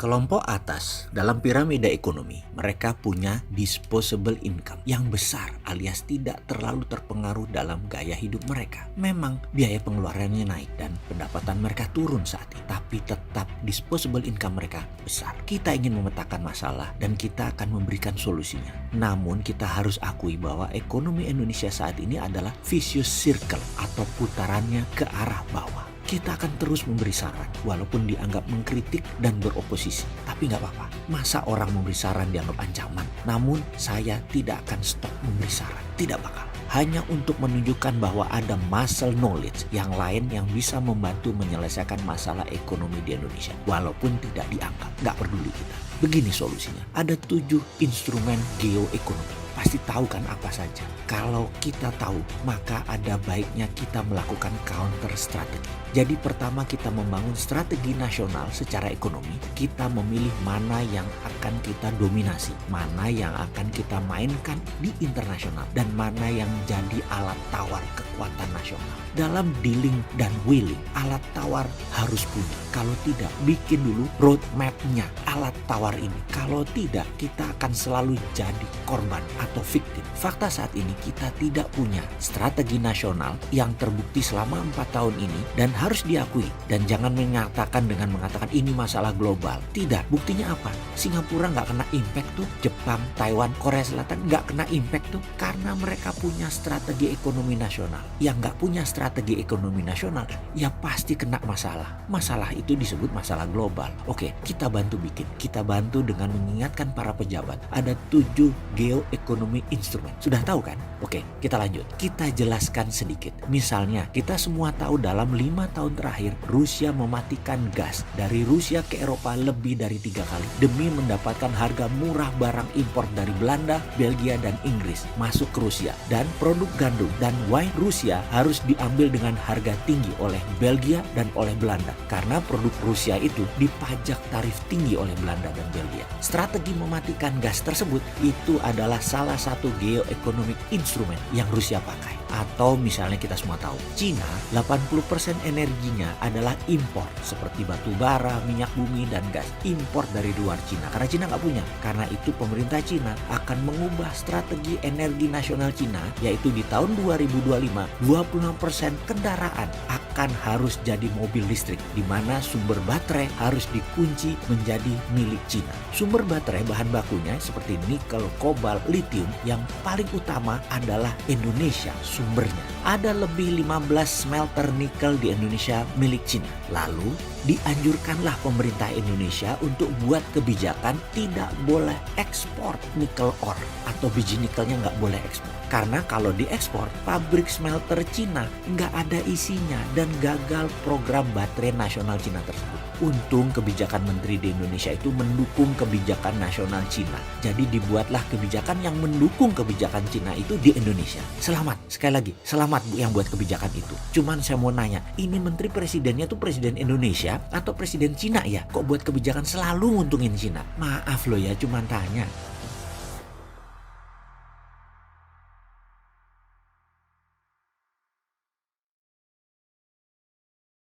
Kelompok atas dalam piramida ekonomi, mereka punya disposable income yang besar alias tidak terlalu terpengaruh dalam gaya hidup mereka. Memang biaya pengeluarannya naik dan pendapatan mereka turun saat ini, tapi tetap disposable income mereka besar. Kita ingin memetakan masalah dan kita akan memberikan solusinya. Namun kita harus akui bahwa ekonomi Indonesia saat ini adalah vicious circle atau putarannya ke arah bawah. Kita akan terus memberi saran walaupun dianggap mengkritik dan beroposisi. Tapi nggak apa-apa. Masa orang memberi saran dianggap ancaman? Namun saya tidak akan stop memberi saran. Tidak bakal. Hanya untuk menunjukkan bahwa ada muscle knowledge yang lain yang bisa membantu menyelesaikan masalah ekonomi di Indonesia. Walaupun tidak dianggap. Nggak peduli kita. Begini solusinya. Ada 7 instrumen geoekonomi. Pasti tahu kan apa saja. Kalau kita tahu, maka ada baiknya kita melakukan counter strategi. Jadi pertama kita membangun strategi nasional secara ekonomi. Kita memilih mana yang akan kita dominasi, mana yang akan kita mainkan di internasional, dan mana yang jadi alat tawar kekuatan nasional. Dalam dealing dan willing, alat tawar harus punya. Kalau tidak, bikin dulu roadmap-nya alat tawar ini. Kalau tidak, kita akan selalu jadi korban atau victim. Fakta saat ini kita tidak punya strategi nasional yang terbukti selama 4 tahun ini dan harus diakui. Dan jangan mengatakan dengan mengatakan ini masalah global. Tidak, buktinya apa? Singapura nggak kena impact tuh. Jepang, Taiwan, Korea Selatan nggak kena impact tuh. Karena mereka punya strategi ekonomi nasional. Yang nggak punya strategi ekonomi nasional, ya pasti kena masalah. Masalah itu disebut masalah global. Oke, kita bantu bikin. Kita bantu dengan mengingatkan para pejabat. Ada 7 geoekonomi instrumen. Sudah tahu kan? Oke, kita lanjut. Kita jelaskan sedikit. Misalnya, kita semua tahu dalam 5 tahun terakhir, Rusia mematikan gas dari Rusia ke Eropa lebih dari 3 kali. Demi mendapatkan harga murah barang impor dari Belanda, Belgia, dan Inggris masuk ke Rusia. Dan produk gandum dan wine Rusia harus diambil dengan harga tinggi oleh Belgia dan oleh Belanda. Karena produk Rusia itu dipajak tarif tinggi oleh Belanda dan Belgia. Strategi mematikan gas tersebut itu adalah salah satu geoeconomic instrumen yang Rusia pakai. Atau misalnya kita semua tahu, Cina 80% energinya adalah impor seperti batu bara, minyak bumi, dan gas. Impor dari luar Cina karena Cina nggak punya. Karena itu pemerintah Cina akan mengubah strategi energi nasional Cina, yaitu di tahun 2025 26% kendaraan akan harus jadi mobil listrik, di mana sumber baterai harus dikunci menjadi milik Cina. Sumber baterai bahan bakunya seperti nikel, kobalt, lithium, yang paling utama adalah Indonesia sumbernya. Ada lebih 15 smelter nikel di Indonesia milik Cina. Lalu dianjurkanlah pemerintah Indonesia untuk buat kebijakan tidak boleh ekspor nikel ore atau biji nikelnya nggak boleh ekspor. Karena kalau diekspor, pabrik smelter Cina nggak ada isinya dan gagal program baterai nasional Cina tersebut. Untung kebijakan menteri di Indonesia itu mendukung kebijakan nasional Cina. Jadi dibuatlah kebijakan yang mendukung kebijakan Cina itu di Indonesia. Selamat, sekali lagi, selamat Bu yang buat kebijakan itu. Cuman saya mau nanya, ini menteri presidennya tuh presiden Indonesia atau presiden Cina ya? Kok buat kebijakan selalu nguntungin Cina? Maaf loh ya, cuman tanya.